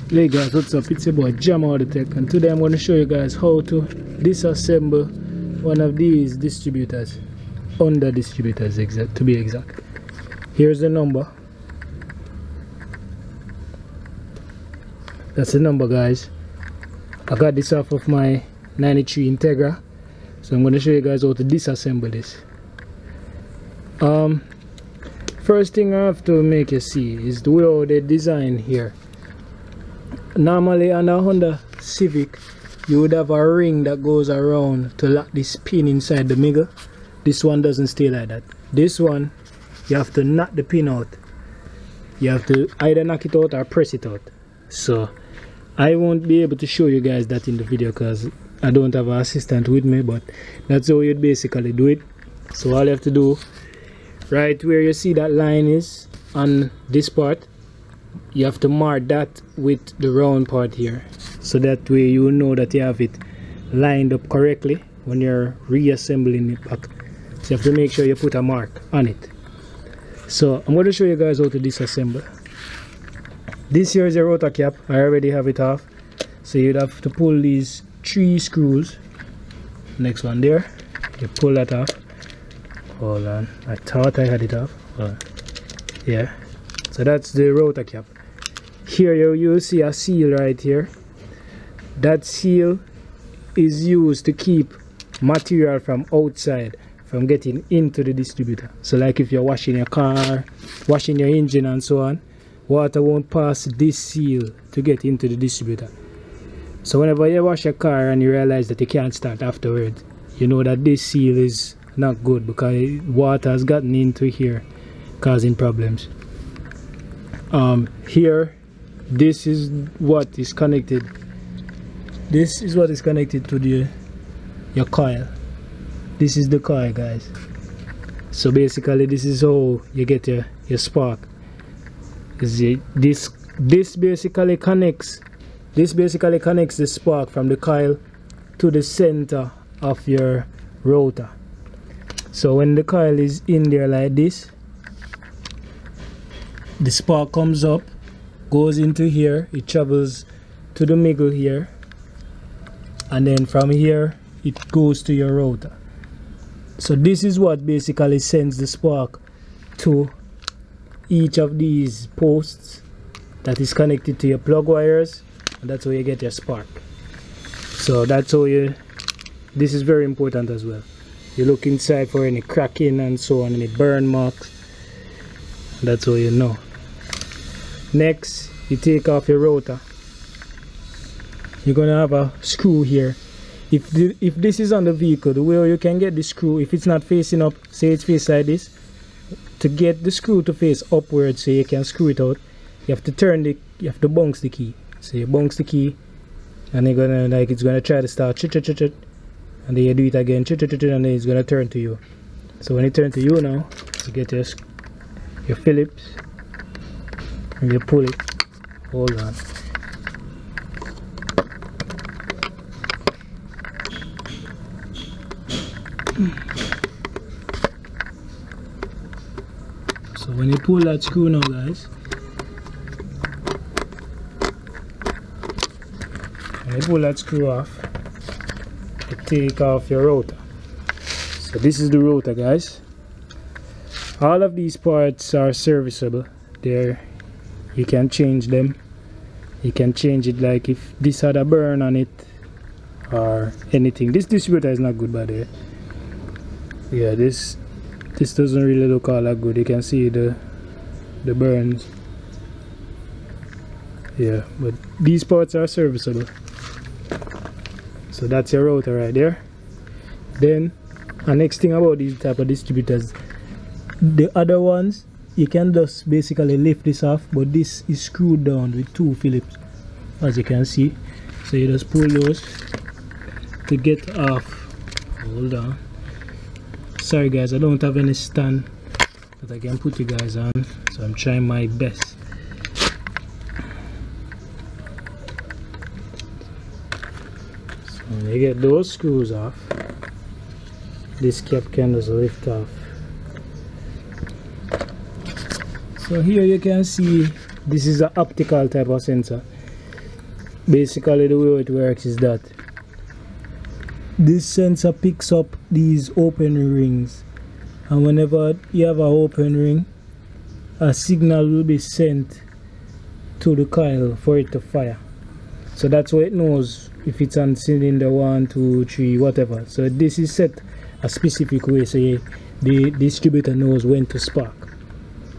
Hey guys, what's up? It's your boy Jam Auto Tech, and today I'm going to show you guys how to disassemble one of these distributors, under distributors to be exact. Here's the number. That's the number, guys. I got this off of my 93 Integra, so I'm going to show you guys how to disassemble this. First thing I have to make you see is the way how they design here. Normally on a Honda Civic, you would have a ring that goes around to lock this pin inside the middle. This one doesn't stay like that. This one, you have to knock the pin out. You have to either knock it out or press it out. So I won't be able to show you guys that in the video because I don't have an assistant with me, but that's how you'd basically do it. So all you have to do, right where you see that line is on this part, you have to mark that with the round part here, so that way you will know that you have it lined up correctly when you're reassembling it back. So you have to make sure you put a mark on it. So I'm going to show you guys how to disassemble. This here is your rotor cap. I already have it off, so you'd have to pull these 3 screws. Next one there, you pull that off. Hold on, I thought I had it off. Yeah, so that's the rotor cap. Here you'll see a seal right here. That seal is used to keep material from outside from getting into the distributor. So like if you're washing your car, washing your engine and so on, water won't pass this seal to get into the distributor. So whenever you wash your car and you realize that you can't start afterwards, you know that this seal is not good because water has gotten into here, causing problems. Here, this is what is connected. This is what is connected to your coil. This is the coil, guys. So basically, this is how you get your spark. This basically connects the spark from the coil to the center of your rotor. So when the coil is in there like this, the spark comes up, goes into here, it travels to the middle here, and then from here it goes to your rotor. So this is what basically sends the spark to each of these posts that is connected to your plug wires, and that's how you get your spark. So that's how this is very important as well. You look inside for any cracking and so on, any burn marks. That's how you know. Next, you take off your rotor. You're gonna have a screw here. If this is on the vehicle, the way you can get the screw, if it's not facing up, say it's faced like this, to get the screw to face upwards so you can screw it out, you have to you have to bounce the key. So you bounce the key, and you're gonna, like, it's gonna try to start, and then you do it again, and then it's gonna turn to you. So when it turns to you now, you get your Phillips, and you pull it. Hold on. So when you pull that screw now, guys, when you pull that screw off, you take off your rotor. So this is the rotor, guys. All of these parts are serviceable. You can change them. You can change it, like if this had a burn on it or anything. This distributor is not good, by the way. Yeah, this doesn't really look all that good. You can see the burns. Yeah, but these parts are serviceable. So that's your rotor right there. Then the next thing about these type of distributors, the other ones, you can just basically lift this off, but this is screwed down with 2 Phillips, as you can see. So you just pull those to get off. Hold on. Sorry guys, I don't have any stand that I can put you guys on, so I'm trying my best. So when you get those screws off, this cap can just lift off. So here you can see this is an optical type of sensor. basically the way it works is that this sensor picks up these open rings, and whenever you have an open ring, a signal will be sent to the coil for it to fire. So that's why it knows if it's on cylinder 1, 2, 3, whatever. So this is set a specific way, so the distributor knows when to spark,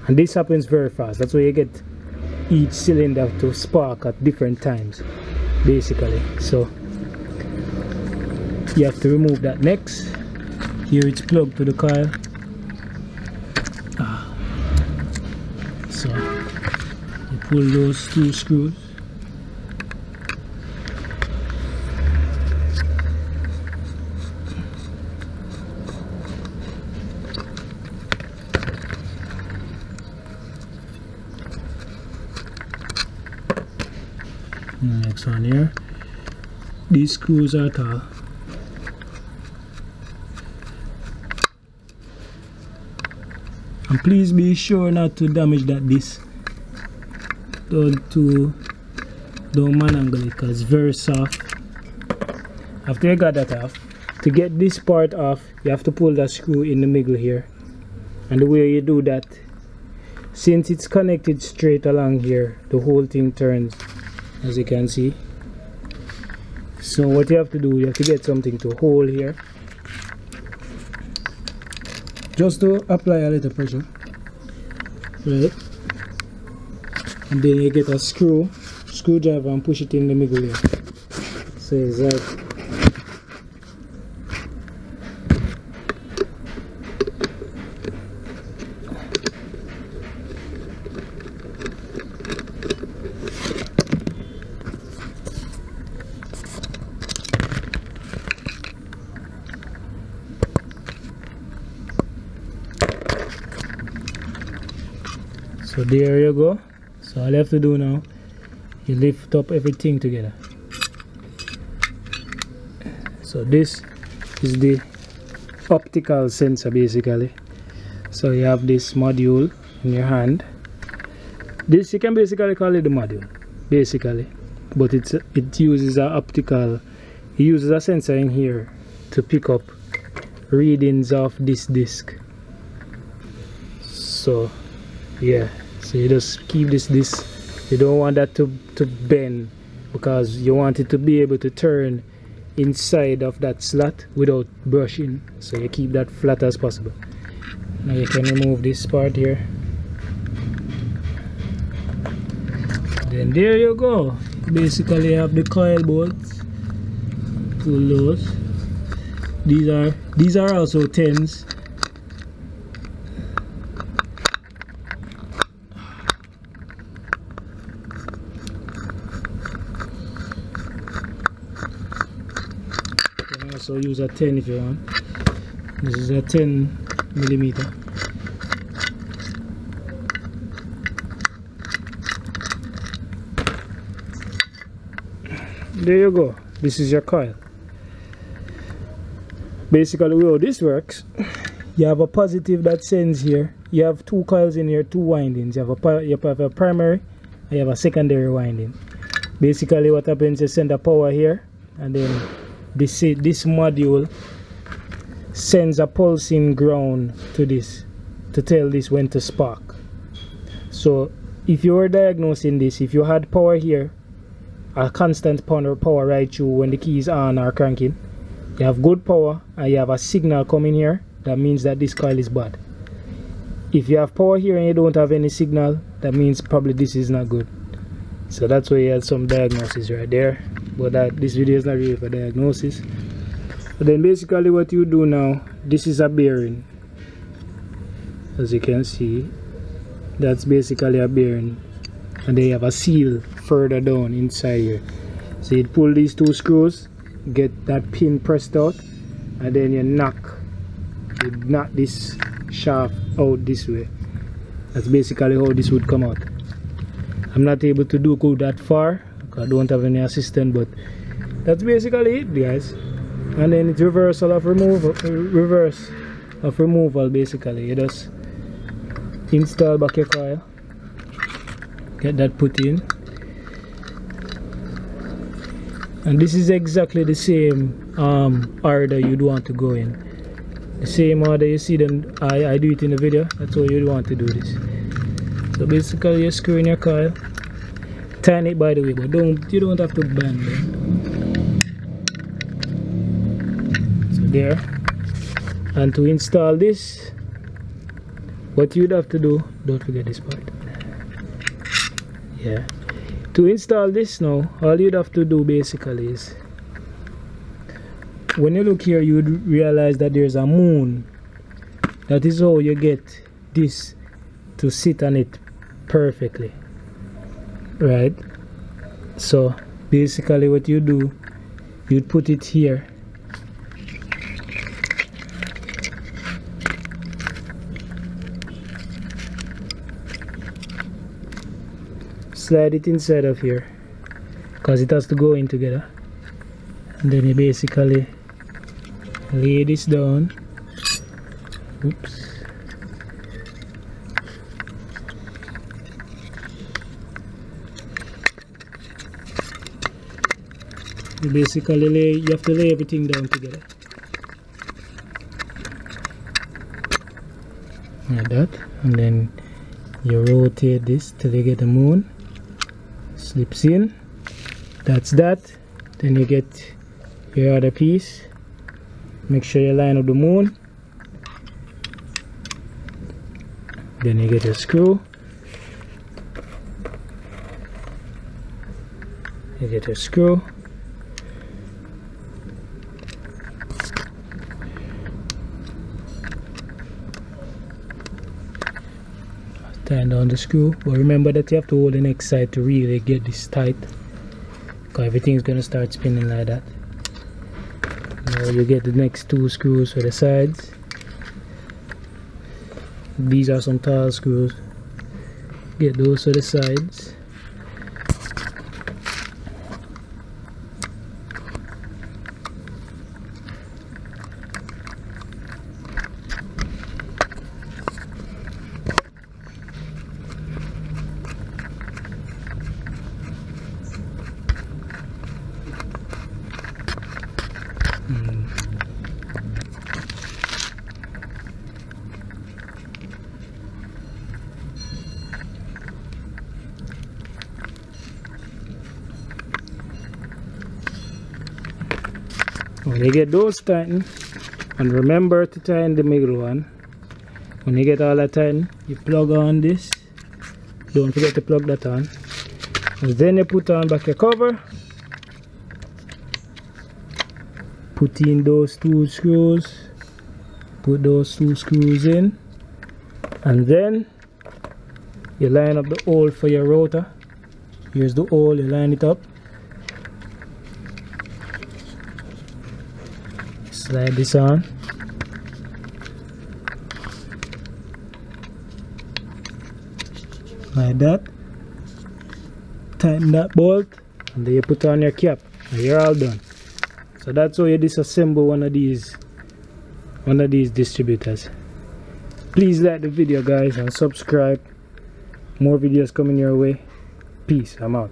and this happens very fast. That's why you get each cylinder to spark at different times basically. So you have to remove that next. Here it's plugged to the coil. So you pull those two screws. Next one here. These screws are tall. And please be sure not to damage that disc. Don't manangle it because it's very soft. After you got that off, to get this part off, you have to pull that screw in the middle here. And the way you do that, since it's connected straight along here, the whole thing turns, as you can see. So what you have to do, you have to get something to hold here, just to apply a little pressure, right? And then you get a screwdriver and push it in the middle here. So it's like, so there you go. So all you have to do now, you lift up everything together. So this is the optical sensor basically. So you have this module in your hand. This, you can basically call it the module basically, but it uses an optical, it uses a sensor in here to pick up readings of this disc. So yeah, so you just keep this you don't want that to bend, because you want it to be able to turn inside of that slot without brushing, so you keep that flat as possible. Now you can remove this part here, then there you go. Basically you have the coil bolts, pull those. These are also 10s. So use a 10 if you want. This is a 10mm. There you go. This is your coil. Basically how this works, you have a positive that sends here. You have two coils in here, two windings. You have a primary and you have a secondary winding. Basically what happens is send a power here, and then this module sends a pulsing ground to this to tell this when to spark. So if you were diagnosing this, if you had power here, a constant power right through when the key is on or cranking, you have good power and you have a signal coming here, that means that this coil is bad. If you have power here and you don't have any signal, that means probably this is not good. So that's why you had some diagnosis right there, but this video is not really for diagnosis. But then basically what you do now, this is a bearing, as you can see. That's basically a bearing, and they have a seal further down inside here. So you pull these two screws, get that pin pressed out, and then you knock this shaft out this way. That's basically how this would come out. I'm not able to go that far because I don't have any assistant, but that's basically it, guys. And then it's reverse of removal basically. You just install back your coil, get that put in, And this is exactly the same order you'd want to go in. The same order you see them, I do it in the video. That's how you'd want to do this. So basically you screw in your coil. Tighten it by the way, but you don't have to bend it. So there. And to install this, what you'd have to do, don't forget this part. Yeah. To install this now, all you'd have to do basically is, when you look here, you'd realize that there's a moon. That is how you get this to sit on it perfectly. Right? So basically what you do, you'd put it here. Slide it inside of here because it has to go in together, and then you basically lay this down. Oops. You basically you have to lay everything down together like that, and then you rotate this till you get the moon. Slips in. That's that. Then you get your other piece. Make sure you line up the moon. Then you get your screw. You get your screw. Tighten down the screw, but remember that you have to hold the next side to really get this tight, because everything is going to start spinning like that. Now you get the next two screws for the sides. These are some tall screws. Get those for the sides. When you get those tightened, and remember to tighten the middle one. When you get all that tightened, you plug on this. Don't forget to plug that on. And then you put on back your cover. Put in those two screws. Put those two screws in. And then you line up the hole for your rotor. Here's the hole, you line it up. Slide this on. Like that. Tighten that bolt, and then you put on your cap, and you're all done. So that's how you disassemble one of these distributors. Please like the video guys and subscribe. More videos coming your way. Peace, I'm out.